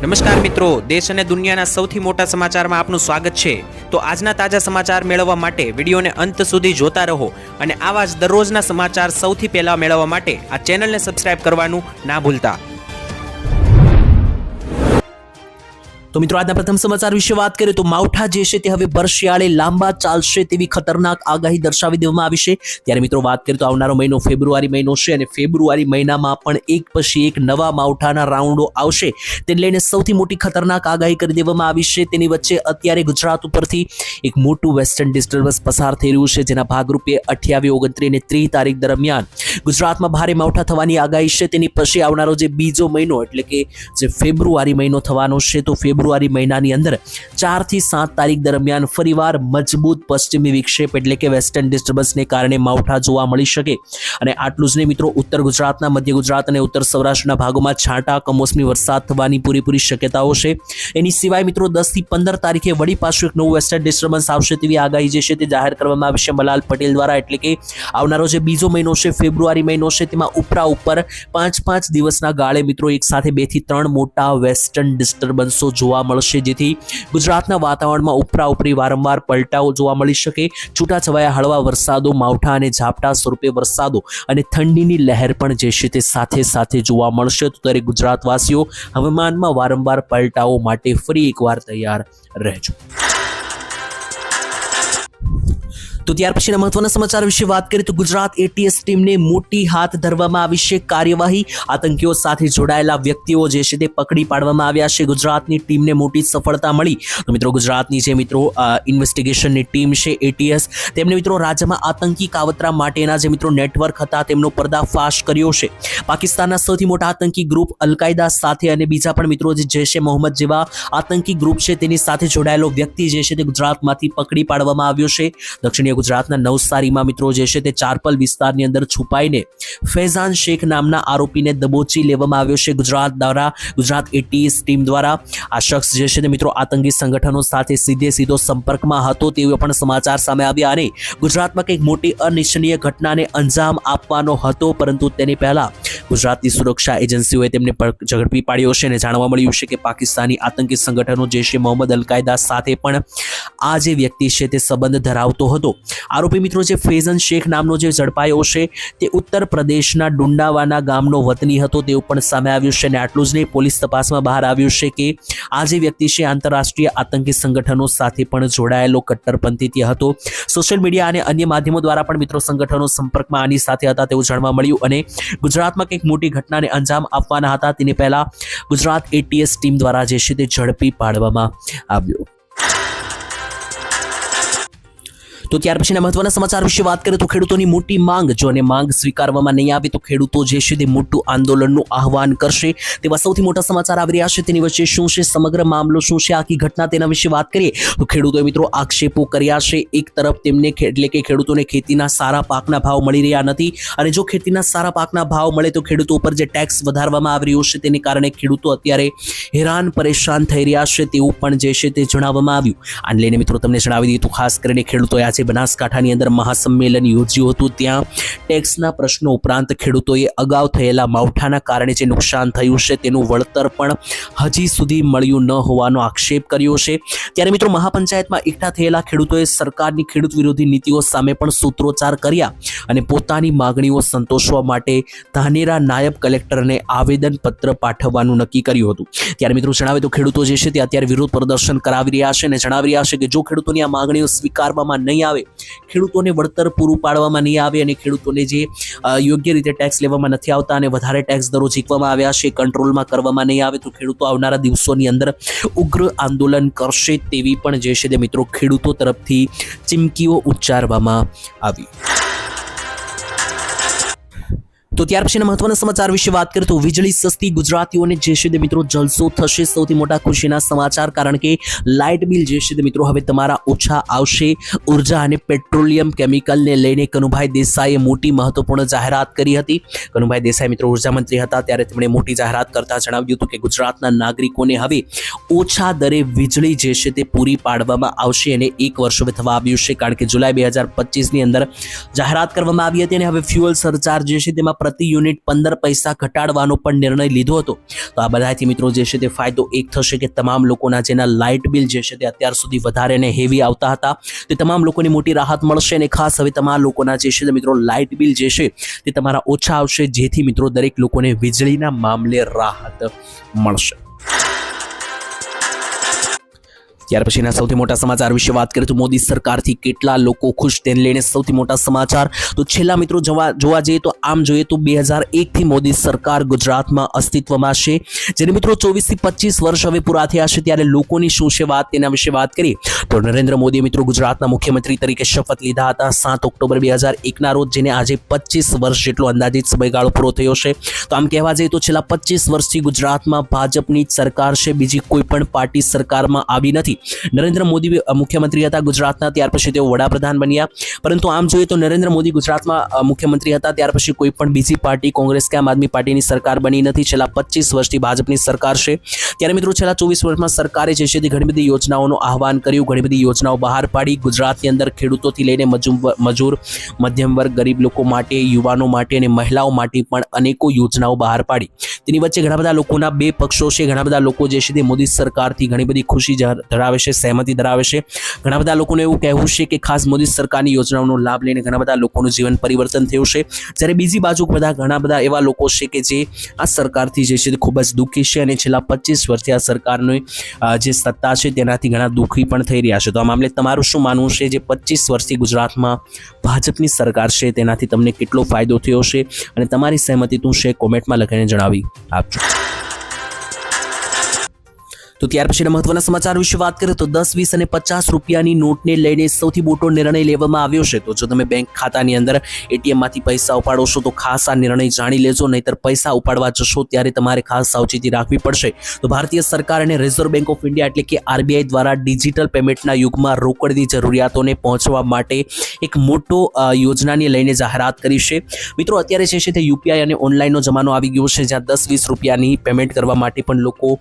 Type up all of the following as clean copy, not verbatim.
નમસ્કાર મિત્રો, દેશ અને દુનિયાના સૌથી મોટા સમાચારમાં આપનું સ્વાગત છે। તો આજના તાજા સમાચાર મેળવવા માટે વિડીયોને અંત સુધી જોતા રહો અને આવા જ દરરોજના સમાચાર સૌથી પહેલા મેળવવા માટે આ ચેનલને સબસ્ક્રાઇબ કરવાનું ના ભૂલતા। તો મિત્રો આજના પ્રથમ સમાચાર વિશે વાત કરીએ તો માવઠા જે છે તે હવે વર્ષિયાળે લાંબા ચાલશે તેવી ખતરનાક આગાહી દર્શાવી દેવામાં આવી છે। ત્યારે મિત્રો વાત કરીએ તો આવનારો મહિનો ફેબ્રુઆરી મહિનો છે અને ફેબ્રુઆરી મહિનામાં પણ એક પછી એક નવા માવઠાના રાઉન્ડો આવશે, તેને લઈને સૌથી મોટી ખતરનાક આગાહી કરી દેવામાં આવી છે। તેની વચ્ચે અત્યારે ગુજરાત ઉપરથી એક મોટું વેસ્ટર્ન ડિસ્ટર્બન્સ પસાર થઈ રહ્યું છે, જેના ભાગરૂપે 28, 29 અને 30 તારીખ દરમિયાન ગુજરાતમાં ભારે માવઠા થવાની આગાહી છે। તેની પછી આવનારો જે બીજો મહિનો એટલે કે જે ફેબ્રુઆરી મહિનો થવાનો છે, તો ફેબ્રુઆરી મહિનાની અંદર 4 થી 7 તારીખ દરમિયાન ફરીવાર મજબૂત પશ્ચિમી વિક્ષેપ એટલે કે વેસ્ટર્ન ડિસ્ટર્બન્સને કારણે માવઠા જોવા મળી શકે। અને આટલું જ નહીં મિત્રો, ઉત્તર ગુજરાતના, મધ્ય ગુજરાત અને ઉત્તર સૌરાષ્ટ્રના ભાગોમાં છાંટા કમોસમી વરસાદ થવાની પૂરેપૂરી શક્યતાઓ છે। એની સિવાય મિત્રો 10 થી 15 તારીખે વળી પાછું એક નવું વેસ્ટર્ન ડિસ્ટર્બન્સ આવશે તેવી આગાહી જે છે તે જાહેર કરવામાં આવી છે મલાલ પટેલ દ્વારા। એટલે કે આવનારો જે બીજો મહિનો છે, ફેબ્રુઆરી મહિનો છે, તેમાં ઉપરા ઉપર 5 દિવસના ગાળે મિત્રો એક સાથે 2 થી 3 મોટા વેસ્ટર્ન ડિસ્ટર્બન્સો જોવા મળશે, જેથી ગુજરાતના વાતાવરણમાં ઉપરા ઉપરી વારંવાર પલટાઓ જોવા મળી શકે। છૂટાછવાયા હળવા વરસાદો, માવઠા અને ઝાપટા સ્વરૂપે વરસાદો અને ઠંડીની લહેર પણ જે છે તે સાથે સાથે જોવા મળશે। તો દરેક ગુજરાતવાસીઓ હવામાનમાં વારંવાર પલટાઓ માટે ફરી એકવાર તૈયાર રહેજો। તો ત્યાર પછીના મહત્વના સમાચાર વિશે વાત કરીએ તો ગુજરાત એટીએસ ટીમને મોટી હાથ ધરવામાં આવી છે કાર્યવાહી। આતંકીઓ સાથે જોડાયેલા વ્યક્તિઓ જે છે તે પકડી પાડવામાં આવ્યા છે। ગુજરાતની ટીમને મોટી સફળતા મળી। તો મિત્રો ગુજરાતની જે મિત્રો ઇન્વેસ્ટિગેશનની ટીમ છે એટીએસ, તેમણે મિત્રો રાજ્યમાં આતંકી કાવતરા માટેના જે મિત્રો નેટવર્ક હતા તેમનો પર્દાફાશ કર્યો છે। પાકિસ્તાનના સૌથી મોટા આતંકી ગ્રુપ અલ-કાયદા સાથે અને બીજા પણ મિત્રો જે જૈશ એ મોહમ્મદ જેવા આતંકી ગ્રુપ છે તેની સાથે જોડાયેલો વ્યક્તિ જે છે તે ગુજરાતમાંથી પકડી પાડવામાં આવ્યો છે। દક્ષિણીય ગુજરાતના નવસારીમાં મિત્રો જે છે તે ચારપલ વિસ્તારની અંદર છુપાઈને ફૈઝાન શેખ નામના આરોપીને દબોચી લેવામાં આવ્યો છે ગુજરાત એટીએસ ટીમ દ્વારા। આ શખ્સ જે છે તે મિત્રો આતંકી સંગઠનો સાથે સીધો સંપર્કમાં હતો તેવા પણ સમાચાર સામે આવ્યા અને ગુજરાતમાં કંઈક મોટી અનિચ્છનીય ઘટનાને અંજામ આપવાનો હતો, પરંતુ તેની પહેલા ગુજરાતની સુરક્ષા એજન્સીઓએ તેમને ઝડપી પાડ્યો છે અને જાણવા મળ્યું છે કે પાકિસ્તાની આતંકી સંગઠનો જૈશ એ મોહમ્મદ અલ-કાયદા સાથે પણ આ જે વ્યક્તિ છે તે સંબંધ ધરાવતો હતો। આરોપી મિત્રો જે ફૈઝાન શેખ નામનો જે ઝડપાયો છે તે ઉત્તર પ્રદેશના ડુંડાવાના ગામનો વતની હતો તેવું પણ સામે આવ્યું છે। અને આટલું જ નહીં, પોલીસ તપાસમાં બહાર આવ્યું છે કે આ જે વ્યક્તિ છે આંતરરાષ્ટ્રીય આતંકી સંગઠનો સાથે પણ જોડાયેલો કટ્ટરપંથી હતો। સોશિયલ મીડિયા અને અન્ય માધ્યમો દ્વારા પણ મિત્રો સંગઠનો સંપર્કમાં આની સાથે હતા તેવું જાણવા મળ્યું અને ગુજરાતમાં કંઈક મોટી ઘટનાને અંજામ આપવાના હતા તેની પહેલા ગુજરાત એટીએસ ટીમ દ્વારા જે છે તે ઝડપી પાડવામાં આવ્યો। તો ત્યાર પછીના મહત્વના સમાચાર વિશે વાત કરીએ તો ખેડૂતોની મોટી માંગ, જો અને માંગ સ્વીકારવામાં નહીં આવે તો ખેડૂતો જે છે તે મોટું આંદોલનનું આહવાન કરશે તેવા સૌથી મોટા સમાચાર આવી રહ્યા છે। તેની વચ્ચે શું છે સમગ્ર મામલો, શું છે આખી ઘટના, તેના વિશે વાત કરીએ તો ખેડૂતોએ મિત્રો આક્ષેપો કર્યા છે। એક તરફ તેમને એટલે કે ખેડૂતોને ખેતીના સારા પાકના ભાવ મળી રહ્યા નથી અને જો ખેતીના સારા પાકના ભાવ મળે તો ખેડૂતો ઉપર જે ટેક્સ વધારવામાં આવી રહ્યો છે તેને કારણે ખેડૂતો અત્યારે હેરાન પરેશાન થઈ રહ્યા છે તેવું પણ જે છે તે જણાવવામાં આવ્યું। આને લઈને મિત્રો તમને જણાવી દઈએ તો ખાસ કરીને ખેડૂતોએ આજે બનાસકાંઠાની અંદર મહાસંમેલન યોજ્યું હતું। ત્યાં ટેક્સના પ્રશ્નો ઉપરાંત ખેડૂતોએ અગાઉ થયેલા માવઠાના કારણે જે નુકસાન થયું છે તેનું વળતર પણ હજી સુધી મળ્યું ન હોવાનો આક્ષેપ કર્યો છે। ત્યારે મિત્રો મહાપંચાયતમાં એકઠા થયેલા ખેડૂતોએ સરકારની ખેડૂત વિરોધી નીતિઓ સામે પણ સૂત્રોચ્ચાર કર્યા અને પોતાની માગણીઓ સંતોષવા માટે ધાનેરા નાયબ કલેક્ટરને આવેદનપત્ર પાઠવવાનું નક્કી કર્યું હતું। ત્યારે મિત્રો જણાવે તો ખેડૂતો જે છે તે અત્યારે વિરોધ પ્રદર્શન કરાવી રહ્યા છે અને જણાવી રહ્યા છે કે જો ખેડૂતોની આ માગણીઓ સ્વીકારવામાં નહીં આવે, ખેડૂતોને વળતર પૂરું પાડવામાં નહીં આવે અને ખેડૂતોને જે યોગ્ય રીતે ટેક્સ લેવામાં નથી આવતા અને વધારે ટેક્સ દરો ઝીકવામાં આવ્યા છે કંટ્રોલમાં કરવામાં નહીં આવે તો ખેડૂતો આવનારા દિવસોની અંદર ઉગ્ર આંદોલન કરશે તેવી પણ જે છે તે મિત્રો ખેડૂતો તરફથી ચીમકીઓ ઉચ્ચારવામાં આવી। તો ત્યાર પછીના મહત્વના સમાચાર વિશે વાત કરીએ તો વીજળી સસ્તી, ગુજરાતીઓને જે છે તે મિત્રો જલસો થશે। સૌથી મોટા ખુશીના સમાચાર, કારણ કે લાઇટ બિલ જે છે તે મિત્રો હવે તમારા ઓછા આવશે। ઉર્જા અને પેટ્રોલિયમ કેમિકલને લઈને કનુભાઈ દેસાઈએ મોટી મહત્વપૂર્ણ જાહેરાત કરી હતી। કનુભાઈ દેસાઈ મિત્રો ઉર્જા મંત્રી હતા ત્યારે તેમણે મોટી જાહેરાત કરતા જણાવ્યું હતું કે ગુજરાતના નાગરિકોને હવે ઓછા દરે વીજળી જે છે તે પૂરી પાડવામાં આવશે અને 1 વર્ષ હવે થવા આવ્યું છે, કારણ કે જુલાઈ 2025ની અંદર જાહેરાત કરવામાં આવી હતી અને હવે ફ્યુઅલ સરચાર્જ જે છે તેમાં પ્રતિ યુનિટ 15 પૈસા ઘટાડવાનો પણ નિર્ણય લીધો હતો. તો આ બધાથી મિત્રો જે છે તે ફાયદો એક થશે કે તમામ લોકોના જેના લાઇટ બિલ જે છે તે અત્યાર સુધી વધારે અને હેવી આવતા હતા તે તમામ લોકોની મોટી રાહત મળશે. અને ખાસ હવે તમામ લોકોના જે છે તે મિત્રો લાઇટ બિલ જે છે તે તમારા ઓછા આવશે, જેથી મિત્રો દરેક લોકોને વીજળીના મામલે રાહત મળશે. ત્યાર પછીના સૌથી મોટા સમાચાર વિશે વાત કરીએ તો મોદી સરકારથી કેટલા લોકો ખુશ તેને લઈને સૌથી મોટા સમાચાર. તો છેલ્લા મિત્રો જોવા જઈએ તો આમ જોઈએ તો 2001 થી મોદી સરકાર ગુજરાતમાં અસ્તિત્વમાં છે, જેને મિત્રો 24 થી 25 વર્ષ હવે પૂરા થયા છે. ત્યારે લોકોની શું છે વાત તેના વિશે વાત કરીએ તો નરેન્દ્ર મોદીએ મિત્રો ગુજરાતના મુખ્યમંત્રી તરીકે શપથ લીધા હતા 7 ઓક્ટોબર 2001ના રોજ, જેને આજે 25 વર્ષ જેટલો અંદાજિત સમયગાળો પૂરો થયો છે. તો આમ કહેવા જઈએ તો છેલ્લા 25 વર્ષથી ગુજરાતમાં ભાજપની જ સરકાર છે, બીજી કોઈ પણ પાર્ટી સરકારમાં આવી નથી. નરેન્દ્ર મોદી મુખ્યમંત્રી હતા ગુજરાતના, ત્યાર પછી તેઓ વડાપ્રધાન બન્યા. પરંતુ આમ જોઈએ તો નરેન્દ્ર મોદી ગુજરાતમાં મુખ્યમંત્રી હતા ત્યાર પછી કોઈ પણ બીજી પાર્ટી, કોંગ્રેસ કે આમ આદમી પાર્ટીની સરકાર બની નથી. છેલ્લા 25 વર્ષથી ભાજપની સરકાર છે. ત્યારે મિત્રો છેલ્લા 24 વર્ષમાં સરકારે જે છે તે ઘણી બધી યોજનાઓનું આહવાન કર્યું, ઘણી બધી યોજનાઓ બહાર પાડી. ગુજરાતની અંદર ખેડૂતોથી લઈને મજૂર, મધ્યમ વર્ગ, ગરીબ લોકો માટે, યુવાનો માટે અને મહિલાઓ માટે પણ અનેકો યોજનાઓ બહાર પાડી. તેની વચ્ચે ઘણા બધા લોકોના બે પક્ષો છે. ઘણા બધા લોકો જે છે તે મોદી સરકારથી ઘણી બધી ખુશી ધરાવે છે, સહેમતિ ધરાવે છે. ઘણા બધા લોકોને એવું કહેવું છે કે ખાસ મોદી સરકારની યોજનાઓનો લાભ લઈને ઘણા બધા લોકોનું જીવન પરિવર્તન થયું છે. જ્યારે બીજી બાજુ ઘણા બધા એવા લોકો છે કે જે આ સરકારથી જે છે તે ખૂબ જ દુઃખી છે અને છેલ્લા 25 વર્ષથી આ સરકારની જે સત્તા છે તેનાથી ઘણા દુઃખી પણ થઈ રહ્યા છે. તો આ મામલે તમારું શું માનવું છે? જે 25 વર્ષથી ગુજરાતમાં ભાજપની સરકાર છે તેનાથી તમને કેટલો ફાયદો થયો છે અને તમારી સહેમતિ શું છે કોમેન્ટમાં લખીને જણાવી આપજો. તો ત્યાર પછીના મહત્વના સમાચાર વિશે વાત કરીએ તો 10, 20 અને 50 રૂપિયાની નોટને લઈને સૌથી મોટો નિર્ણય લેવામાં આવ્યો છે. તો જો તમે બેંક ખાતાની અંદર એટીએમમાંથી પૈસા ઉપાડો છો તો ખાસ આ નિર્ણય જાણી લેજો, નહીતર પૈસા ઉપાડવા જશો ત્યારે તમારે ખાસ સાવચેતી રાખવી પડશે. તો ભારતીય સરકાર અને રિઝર્વ બેંક ઓફ ઇન્ડિયા એટલે કે આરબીઆઈ દ્વારા ડિજિટલ પેમેન્ટના યુગમાં રોકડની જરૂરિયાતોને પહોંચવા માટે એક મોટો યોજનાને લઈને જાહેરાત કરી છે. મિત્રો અત્યારે જે છે તે યુપીઆઈ અને ઓનલાઈનનો જમાનો આવી ગયો છે, જ્યાં 10, 20 રૂપિયાની પેમેન્ટ કરવા માટે પણ લોકો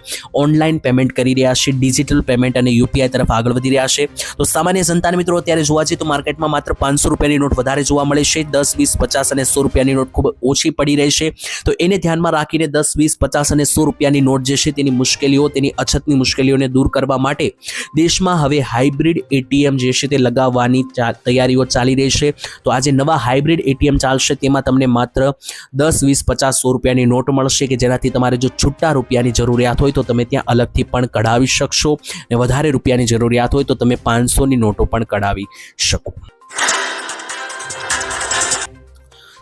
ઓનલાઈન પેમેન્ટ કરી રહ્યા છે, ડિજિટલ પેમેન્ટ અને યુપીઆઈ તરફ આગળ વધી રહ્યા છે. તો સામાન્ય જનતાને મિત્રો અત્યારે જોવા જઈએ તો માર્કેટમાં માત્ર 500 રૂપિયાની નોટ વધારે જોવા મળે છે. 10, 20, 50 અને 100 રૂપિયાની નોટ ખૂબ ઓછી પડી રહી છે. તો એને ધ્યાનમાં રાખીને 10, 20, 50 અને 100 રૂપિયાની નોટ જે છે તેની મુશ્કેલીઓ, તેની અછતની મુશ્કેલીઓને દૂર કરવા માટે દેશમાં હવે હાઇબ્રિડ એટીએમ જે છે તે લગાવવાની તૈયારીઓ ચાલી રહી છે. તો આજે નવા હાઇબ્રિડ એટીએમ ચાલશે, તેમાં તમને માત્ર 10, 20, 50, 100 રૂપિયાની નોટ મળશે કે જેનાથી તમારે જો છૂટા રૂપિયાની જરૂરિયાત હોય તો તમે ત્યાં અલગથી પણ કઢાવી શકશો, અને વધારે રૂપિયાની જરૂરિયાત હોય તો તમે 500ની નોટો પણ કઢાવી શકો.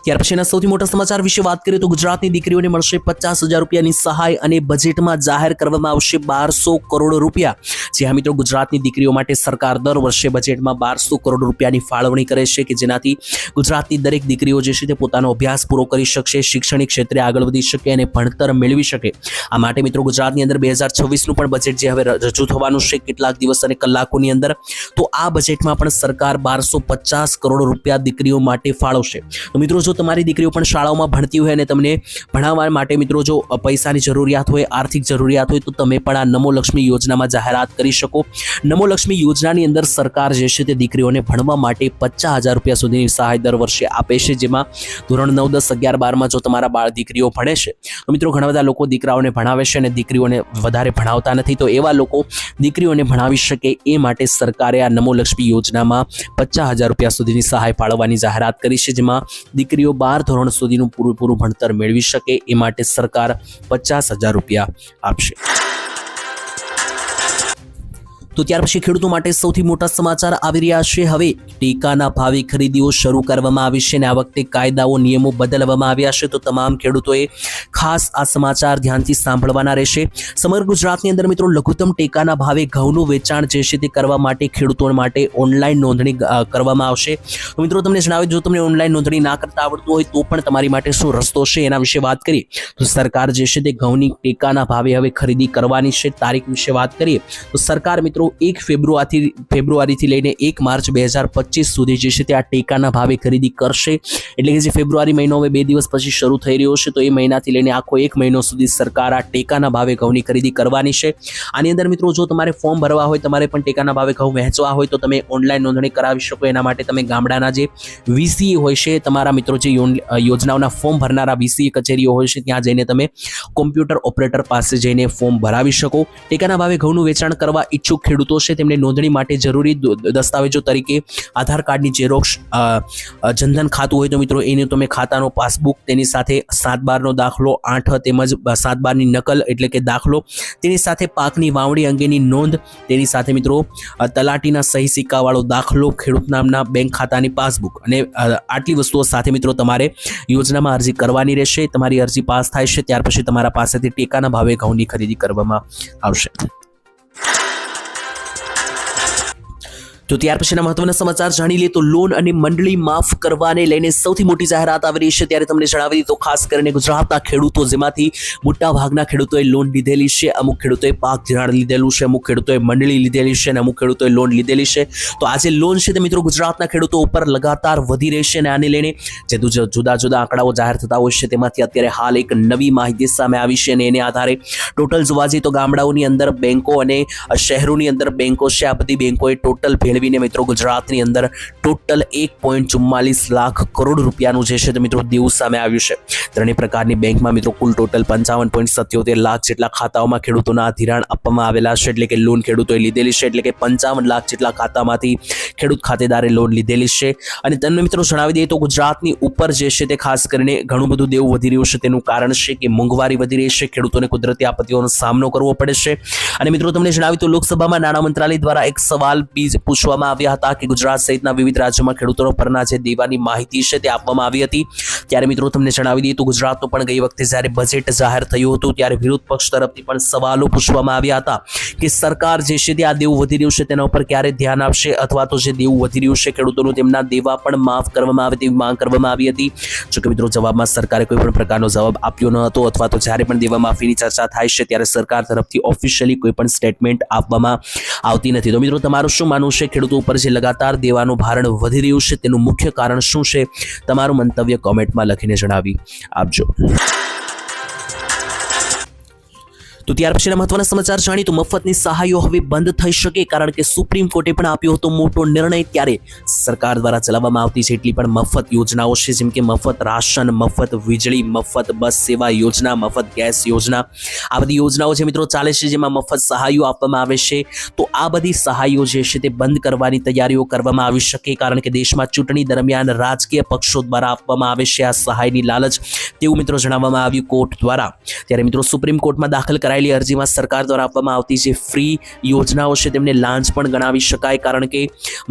ત્યાર પછીના સૌથી મોટા સમાચાર વિશે વાત કરીએ તો ગુજરાતની દીકરીઓને મળશે 50,000 રૂપિયાની સહાય અને બજેટમાં જાહેર કરવામાં આવશે 1200 કરોડ રૂપિયા. જે આ મિત્રો ગુજરાતની દીકરીઓ માટે સરકાર દર વર્ષે બજેટમાં 1200 કરોડ રૂપિયાની ફાળવણી કરે છે કે જેનાથી ગુજરાતની દરેક દીકરીઓ જે છે તે પોતાનો અભ્યાસ પૂરો કરી શકશે, શૈક્ષણિક ક્ષેત્રે આગળ વધી શકે અને ભણતર મેળવી શકે. આ માટે મિત્રો ગુજરાતની અંદર 2026નું પણ બજેટ જે હવે રજૂ થવાનું છે કેટલાક દિવસ અને કલાકોની અંદર, તો આ બજેટમાં પણ સરકાર 1250 કરોડ રૂપિયા દીકરીઓ માટે ફાળવશે. તો મિત્રો જો તમારી દીકરીઓ પણ શાળાઓમાં ભણતી હોય અને તમને ભણાવવા માટે મિત્રો જો પૈસાની જરૂરિયાત હોય, આર્થિક જરૂરિયાત હોય, તો તમે પણ આ નમો લક્ષ્મી યોજનામાં જાહેરાત કરી શકો. નમો લક્ષ્મી યોજનાની અંદર સરકાર જે છે તે દીકરીઓને ભણવા માટે 50,000 રૂપિયા સુધીની સહાય દર વર્ષે આપે છે, જેમાં ધોરણ 9, 10, 11, 12માં જો તમારા બાળ દીકરીઓ ભણે છે તો મિત્રો ઘણા બધા લોકો દીકરાઓને ભણાવે છે અને દીકરીઓને વધારે ભણાવતા નથી, તો એવા લોકો દીકરીઓને ભણાવી શકે એ માટે સરકારે આ નમો લક્ષ્મી યોજનામાં 50,000 રૂપિયા સુધીની સહાય ફાળવવાની જાહેરાત કરી છે, જેમાં દીકરીઓ 12 ધોરણ સુધીનું પૂરું ભણતર મેળવી શકે એ માટે સરકાર 50,000 રૂપિયા આપશે. તો ત્યાર પછી ખેડૂતો માટે સૌથી મોટા સમાચાર આવી રહ્યા છે. હવે ટેકાના ભાવે ખરીદીઓ શરૂ કરવામાં આવી છે અને આ વખતે કાયદાઓ, નિયમો બદલવામાં આવ્યા છે. તો તમામ ખેડૂતોએ ખાસ આ સમાચાર ધ્યાનથી સાંભળવાના રહેશે. સમગ્ર ગુજરાતની અંદર મિત્રો લઘુત્તમ ટેકાના ભાવે ઘઉંનું વેચાણ જે છે તે કરવા માટે ખેડૂતો માટે ઓનલાઈન નોંધણી કરવામાં આવશે. તો મિત્રો તમને જણાવી, જો તમને ઓનલાઈન નોંધણી ના કરતા આવડતું હોય તો પણ તમારી માટે શું રસ્તો છે એના વિશે વાત કરીએ તો સરકાર જે છે તે ઘઉંની ટેકાના ભાવે હવે ખરીદી કરવાની છે. તારીખ વિશે વાત કરીએ તો સરકાર મિત્રો 1 ફેબ્રુઆરીથી લઈને 1 માર્ચ 2025 સુધી જે છે તે આ ટેકાના ભાવે ખરીદી કરશે. એટલે કે જે ફેબ્રુઆરી મહિનો હવે 2 દિવસ પછી શરૂ થઈ રહ્યો છે, તો એ મહિનાથી લઈને આખો 1 મહિનો સુધી સરકાર આ ટેકાના ભાવે ઘઉંની ખરીદી કરવાની છે. આની અંદર મિત્રો જો તમારે ફોર્મ ભરવા હોય, તમારે પણ ટેકાના ભાવે ઘઉં વહેંચવા હોય, તો તમે ઓનલાઈન નોંધણી કરાવી શકો. એના માટે તમે ગામડાના જે વીસીએ હોય છે, તમારા મિત્રો જે યોજનાઓના ફોર્મ ભરનારા વીસીએ કચેરીઓ હોય છે, ત્યાં જઈને તમે કોમ્પ્યુટર ઓપરેટર પાસે જઈને ફોર્મ ભરાવી શકો. ટેકાના ભાવે ઘઉંનું વેચાણ કરવા ઈચ્છુક ખેડૂતો છે, તેમને નોંધણી માટે જરૂરી દસ્તાવેજો તરીકે આધાર કાર્ડની ઝેરોક્ષ, જનધન ખાતું હોય તો મિત્રો એનું તમે ખાતાનો પાસબુક, તેની સાથે 7/12નો દાખલો, 8 તેમજ 7/12ની નકલ એટલે કે દાખલો, તેની સાથે પાકની વાવણી અંગેની નોંધ, તેની સાથે મિત્રો તલાટીના સહી સિક્કાવાળો દાખલો, ખેડૂત નામના બેંક ખાતાની પાસબુક અને આટલી વસ્તુઓ સાથે મિત્રો તમારે યોજનામાં અરજી કરવાની રહેશે. તમારી અરજી પાસ થાય છે ત્યાર પછી તમારા પાસેથી ટેકાના ભાવે ઘઉંની ખરીદી કરવામાં આવશે. તો ત્યાર પછીના મહત્વના સમાચાર જાણી લઈએ તો લોન અને મંડળી માફ કરવાને લઈને સૌથી મોટી જાહેરાત આવી રહી છે. ત્યારે તમને જણાવી તો ખાસ કરીને ગુજરાતના ખેડૂતો, જેમાંથી મોટા ભાગના ખેડૂતોએ લોન લીધેલી છે, અમુક ખેડૂતોએ પાક ધિરાણ લીધેલું છે, અમુક ખેડૂતોએ મંડળી લીધેલી છે અને અમુક ખેડૂતોએ લોન લીધેલી છે. તો આ જે લોન છે તે મિત્રો ગુજરાતના ખેડૂતો ઉપર લગાતાર વધી રહી છે અને આને લઈને જે જુદા જુદા આંકડાઓ જાહેર થતા હોય છે, તેમાંથી અત્યારે હાલ એક નવી માહિતી સામે આવી છે અને એને આધારે ટોટલ જોવા જઈએ તો ગામડાઓની અંદર બેંકો અને શહેરોની અંદર બેંકો છે, આ બધી બેંકોએ ટોટલ મિત્રો ગુજરાતની અંદર ટોટલ 1.44 લાખ કરોડ રૂપિયાનું જે છે તે મિત્રો દેવું સામે આવ્યું છે. ત્રણેય પ્રકારની બેંકમાં મિત્રો કુલ ટોટલ 55.77 લાખ જેટલા ખાતાઓમાં ખેડૂતોના ધિરાણ આપવામાં આવેલા છે, એટલે કે લોન ખેડૂતોએ લીધેલી છે. એટલે કે 55 લાખ જેટલા ખાતામાંથી ખેડૂત ખાતેદારે લોન લીધેલી છે. અને તમને મિત્રો જણાવી દઈએ તો ગુજરાતની ઉપર જે છે તે ખાસ કરીને ઘણું બધું દેવું વધી રહ્યું છે. તેનું કારણ છે કે મોંઘવારી વધી રહી છે, ખેડૂતોને કુદરતી આપત્તિઓનો સામનો કરવો પડે છે. અને મિત્રો તમને જણાવી તો લોકસભામાં નાણાં મંત્રાલય દ્વારા એક સવાલ પૂછવામાં આવ્યા હતા કે ગુજરાત સહિતના વિવિધ રાજ્યોમાં ખેડૂતો પરના જે દેવાની માહિતી છે તે આપવામાં આવી હતી. ત્યારે મિત્રો તમને જણાવી દઈએ તો ગુજરાતનું પણ ગઈ વખતે જ્યારે બજેટ જાહેર થયું હતું ત્યારે વિરોધ પક્ષ તરફથી પણ સવાલો પૂછવામાં આવ્યા હતા કે સરકાર જે છે તે આ દેવું વધી રહ્યું છે તેના ઉપર ક્યારે ધ્યાન આપશે, અથવા તો જે દેવું વધી રહ્યું છે ખેડૂતોનું તેમના દેવા પણ માફ કરવામાં આવે તેવી માંગ કરવામાં આવી હતી. જોકે મિત્રો જવાબમાં સરકારે કોઈ પણ પ્રકારનો જવાબ આપ્યો ન હતો, અથવા તો જ્યારે પણ દેવા માફીની ચર્ચા થાય છે ત્યારે સરકાર તરફથી ઓફિશિયલી કોઈ પણ સ્ટેટમેન્ટ આપવામાં આવતી નથી. તો મિત્રો તમારું શું માનવું છે? ખેડૂતો ઉપર જે લગાતાર દેવાનું ભારણ વધી રહ્યું છે તેનું મુખ્ય કારણ શું છે? તમારું મંતવ્ય કોમેન્ટમાં લખીને જણાવી આપજો. તો ત્યાર પછીના મહત્વના સમાચાર જાણી તો મફતની સહાયો હવે બંધ થઈ શકે, કારણ કે સુપ્રીમ કોર્ટે પણ આપ્યો હતો મોટો નિર્ણય. ત્યારે સરકાર દ્વારા ચલાવવામાં આવતી જેટલી પણ મફત યોજનાઓ છે, જેમ કે મફત રાશન, મફત વીજળી, મફત બસ સેવા યોજના, મફત ગેસ યોજના, આ બધી યોજનાઓ જે મિત્રો ચાલે છે જેમાં મફત સહાયો આપવામાં આવે છે, તો આ બધી સહાયો જે છે તે બંધ કરવાની તૈયારીઓ કરવામાં આવી શકે, કારણ કે દેશમાં ચૂંટણી દરમિયાન રાજકીય પક્ષો દ્વારા આપવામાં આવે છે આ સહાયની લાલચ, તેવું મિત્રો જણાવવામાં આવ્યું કોર્ટ દ્વારા. ત્યારે મિત્રો સુપ્રીમ કોર્ટમાં દાખલ કરાયેલી અરજીમાં સરકાર દ્વારા આપવામાં આવતી જે ફ્રી યોજનાઓ છે તેમને લાંચ પણ ગણાવી શકાય, કારણ કે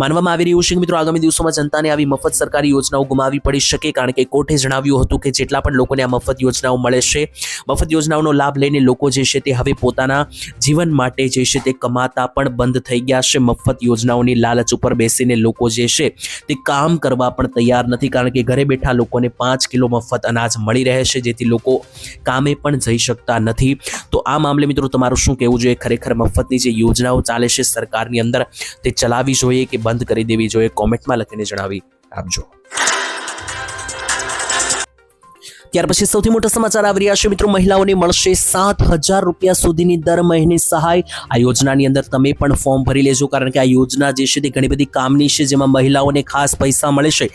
માનવામાં આવી રહ્યું છે કે મિત્રો આગામી દિવસોમાં જનતાને આવી મફત સરકારી યોજનાઓ ગુમાવી પડી શકે, કારણ કે કોર્ટે જણાવ્યું હતું કે જેટલા પણ લોકોને આ મફત યોજનાઓ મળે છે, મફત યોજનાઓનો લાભ લઈને લોકો જે છે તે હવે પોતાના જીવન માટે જે છે તે કમાતા પણ બંધ થઈ ગયા છે. મફત યોજનાઓની લાલચ ઉપર બેસીને લોકો જે છે તે કામ કરવા પણ તૈયાર નથી, કારણ કે ઘરે બેઠા લોકોને 5 કિલો મફત અનાજ મળી રહે છે, જેથી લોકો કામે પણ જઈ શકતા નથી. તો આ મામલે મિત્રો તમારું શું કહેવું જોઈએ? ખરેખર મફતની જે યોજનાઓ ચાલે છે સરકારની અંદર તે ચલાવવી જોઈએ કે બંધ કરી દેવી જોઈએ? કોમેન્ટમાં લખીને જણાવી આપજો. ત્યાર પછી સૌથી મોટા સમાચાર આવી રહ્યા છે મિત્રો, મહિલાઓને મળશે 7,000 રૂપિયા સુધીની દર મહિને સહાય. આ યોજનાની અંદર તમે પણ ફોર્મ ભરી લેજો, કારણ કે આ યોજના જે છે તે ઘણી બધી કામની છે, જેમાં મહિલાઓને ખાસ પૈસા મળે છે.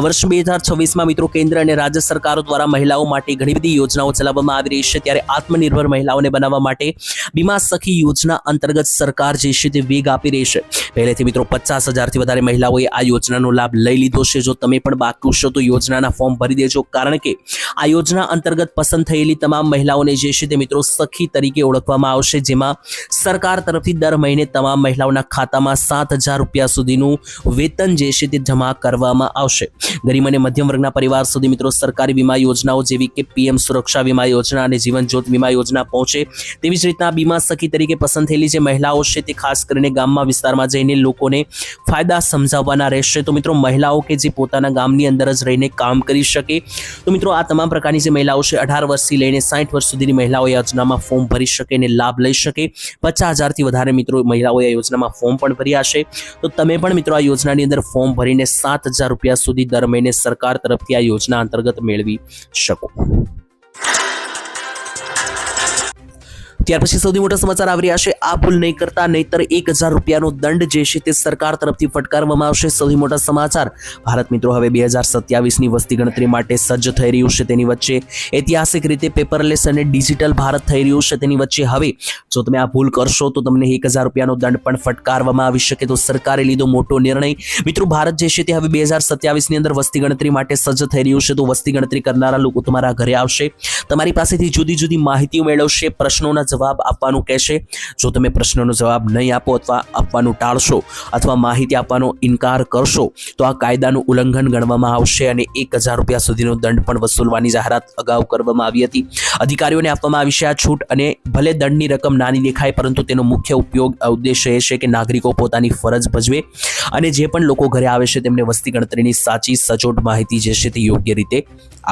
વર્ષ 2026માં મિત્રો કેન્દ્ર અને રાજ્ય સરકારો દ્વારા મહિલાઓ માટે ઘણી બધી યોજનાઓ ચલાવવામાં આવી રહી છે. ત્યારે આત્મનિર્ભર મહિલાઓને બનાવવા માટે બીમા સખી યોજના અંતર્ગત સરકાર જે છે તે વેગ આપી રહી છે. પહેલેથી મિત્રો 50,000થી વધારે મહિલાઓએ આ યોજનાનો લાભ લઈ લીધો છે. જો તમે પણ બાકી છો તો યોજનાના ફોર્મ ભરી દેજો, કારણ કે આ યોજના અંતર્ગત પસંદ થયેલી તમામ મહિલાઓને જે છે તે મિત્રો સખી તરીકે ઓળખવામાં આવશે, જેમાં સરકાર તરફથી દર મહિને તમામ મહિલાઓના ખાતામાં 7,000 રૂપિયા સુધીનું વેતન જે છે તે જમા કરવામાં આવશે. ગરીબ અને મધ્યમ વર્ગના પરિવાર સુધી મિત્રો સરકારી વીમા યોજનાઓ જેવી કે PM સુરક્ષા વીમા યોજના અને જીવન જ્યોત વીમા યોજના પહોંચે. તેવી જ રીતના બીમા સખી તરીકે પસંદ થયેલી જે મહિલાઓ છે તે ખાસ કરીને ગામમાં વિસ્તારમાં જઈને લોકોને ફાયદા સમજાવવાના રહેશે. તો મિત્રો મહિલાઓ કે જે પોતાના ગામની અંદર જ રહીને કામ કરી શકે, તો મિત્રો આ તમામ તમામ પ્રકારની જે મહિલાઓ છે 18 વર્ષથી લઈને 60 વર્ષ સુધીની મહિલાઓ આ યોજનામાં ફોર્મ ભરી શકે અને લાભ લઈ શકે. 50,000 થી વધારે મિત્રો મહિલાઓએ આ યોજનામાં ફોર્મ પણ ભર્યા છે. તો તમે પણ મિત્રો આ યોજનાની અંદર ફોર્મ ભરીને 7,000 રૂપિયા સુધી દર મહિને સરકાર તરફથી આ યોજના અંતર્ગત મેળવી શકો. ત્યાર પછી સૌથી મોટા સમાચાર આવી રહ્યા છે. આ ભૂલ નહીં કરતા નહીતર 1,000 રૂપિયાનો દંડ જે છે તે સરકાર તરફથી ફટકારવામાં આવશે. સૌથી મોટા સમાચાર. ભારત મિત્રો હવે 2027ની વસ્તી ગણતરી માટે સજ્જ થઈ રહ્યું છે. તેની વચ્ચે ઐતિહાસિક રીતે પેપરલેસ અને ડિજિટલ ભારત થઈ રહ્યું છે. તેની વચ્ચે હવે જો તમે આ ભૂલ કરશો તો તમને 1,000 રૂપિયાનો દંડ પણ ફટકારવામાં આવી શકે. તો સરકારે લીધો મોટો નિર્ણય. મિત્રો ભારત જે છે તે હવે 2027ની અંદર વસ્તી ગણતરી માટે સજ્જ થઈ રહ્યું છે. તો વસ્તી ગણતરી કરનારા લોકો તમારા ઘરે આવશે, તમારી પાસેથી જુદી જુદી માહિતીઓ મેળવશે, પ્રશ્નોના જવાબ આપવાનું કહેશે. જો તમે પ્રશ્નનો જવાબ નહીં આપો અથવા આપવાનું ટાળશો અથવા માહિતી આપવાનો ઇનકાર કરશો તો આ કાયદાનું ઉલ્લંઘન ગણવામાં આવશે અને 1,000 રૂપિયા સુધીનો દંડ પણ વસૂલવાની જાહેરાત અગાઉ કરવામાં આવી હતી. અધિકારીઓને આપવામાં આવી છે આ છૂટ અને ભલે દંડની રકમ નાની દેખાય પરંતુ તેનો મુખ્ય ઉદ્દેશ્ય એ છે કે નાગરિકો પોતાની ફરજ ભજવે અને જે પણ લોકો ઘરે આવે છે તેમને વસ્તી ગણતરીની સાચી સચોટ માહિતી જે છે તે યોગ્ય રીતે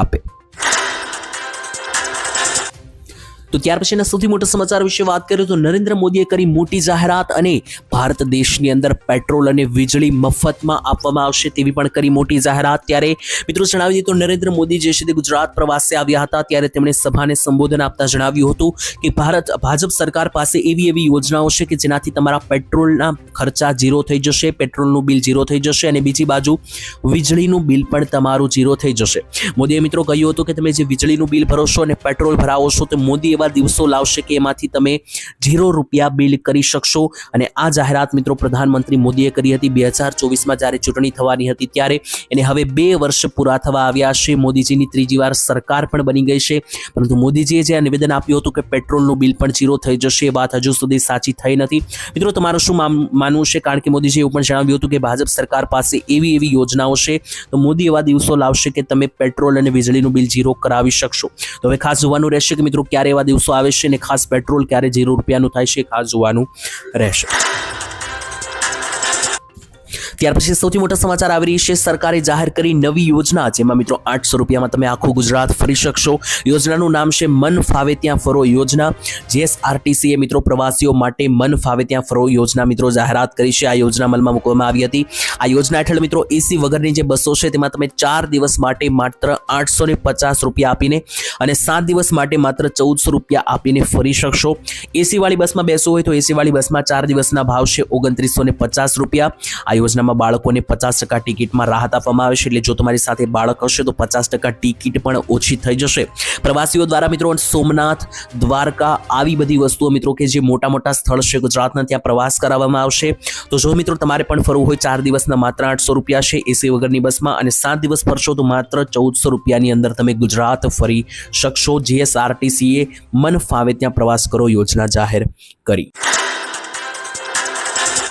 આપે. તો ત્યાર પછીના સૌથી મોટા સમાચાર વિશે વાત કરીએ તો નરેન્દ્ર મોદીએ કરી મોટી જાહેરાત અને ભારત દેશની અંદર પેટ્રોલ અને વીજળી મફતમાં આપવામાં આવશે તેવી પણ કરી મોટી જાહેરાત. ત્યારે મિત્રો જણાવી દઈએ તો નરેન્દ્ર મોદી જે છે તે ગુજરાત પ્રવાસે આવ્યા હતા ત્યારે તેમણે સભાને સંબોધન આપતા જણાવ્યું હતું કે ભાજપ સરકાર પાસે એવી યોજનાઓ છે કે જેનાથી તમારા પેટ્રોલના ખર્ચા ઝીરો થઈ જશે, પેટ્રોલનું બિલ ઝીરો થઈ જશે અને બીજી બાજુ વીજળીનું બિલ પણ તમારું ઝીરો થઈ જશે. મોદીએ મિત્રો કહ્યું હતું કે તમે જે વીજળીનું બિલ ભરો છો અને પેટ્રોલ ભરાવો છો તો મોદી એવા દિવસો લાવશે કે એમાંથી તમે 0 રૂપિયા બિલ કરી શકશો. અને આ જાહેરાત મિત્રો પ્રધાનમંત્રી મોદીએ કરી હતી 2024માં જ્યારે ચૂંટણી થવાની હતી ત્યારે. એને હવે 2 વર્ષ પૂરા થવા આવ્યા છે. મોદીજીની ત્રીજી વાર સરકાર પણ બની ગઈ છે પરંતુ મોદીજીએ જે નિવેદન આપ્યું હતું કે પેટ્રોલનું બિલ પણ 0 થઈ જશે એ વાત હજુ સુધી સાચી થઈ નથી. મિત્રો તમારું શું માનવું છે? કારણ કે મોદીજીએ એવું પણ જણાવ્યું હતું કે ભાજપ સરકાર પાસે એવી યોજનાઓ છે તો મોદી એવા દિવસો લાવશે કે તમે પેટ્રોલ અને વીજળીનું બિલ 0 કરાવી શકશો. તો હવે ખાસ જોવાનું રહેશે કે મિત્રો ક્યારે એવા દિવસો આવે છે અને ખાસ પેટ્રોલ ક્યારે 0 રૂપિયાનું થાય છે ખાસ જોવાનું રહેશે. ત્યાર પછી સૌથી મોટા સમાચાર આવી રહી છે. સરકારે જાહેર કરી નવી યોજના જેમાં મિત્રો 800 રૂપિયામાં તમે આખું ગુજરાત ફરી શકશો. યોજનાનું નામ છે મન ફાવે ત્યાં ફરો યોજના. જીએસઆરટીસીએ મિત્રો પ્રવાસીઓ માટે મન ફાવે ત્યાં ફરો યોજના મિત્રો જાહેરાત કરી છે. આ યોજના અમલમાં મૂકવામાં આવી હતી. આ યોજના હેઠળ મિત્રો એસી વગરની જે બસો છે તેમાં તમે 4 દિવસ માટે માત્ર 850 રૂપિયા આપીને અને 7 દિવસ માટે માત્ર 1400 રૂપિયા આપીને ફરી શકશો. એસી વાળી બસમાં બેસવું હોય તો એસી વાળી બસમાં 4 દિવસના ભાવ છે 2950 રૂપિયા. આ યોજના બાળકોને 50% ટિકિટમાં રાહત આપવામાં આવે છે. એટલે જો તમારી સાથે બાળક હશે તો 50% ટિકિટ પણ ઓછી થઈ જશે. પ્રવાસીઓ દ્વારા મિત્રો સોમનાથ, દ્વારકા આવી બધી વસ્તુઓ મિત્રો કે જે મોટા સ્થળ છે ગુજરાતના ત્યાં પ્રવાસ કરાવવામાં આવશે. તો જો મિત્રો તમારે પણ ફરવું હોય 4 દિવસના માત્ર 800 રૂપિયા છે એસી વગરની બસમાં અને 7 દિવસ ફરશો તો માત્ર 1400 રૂપિયાની અંદર તમે ગુજરાત ફરી શકશો. જીએસઆરટીસીએ મન ફાવે ત્યાં પ્રવાસ કરો યોજના જાહેર કરી.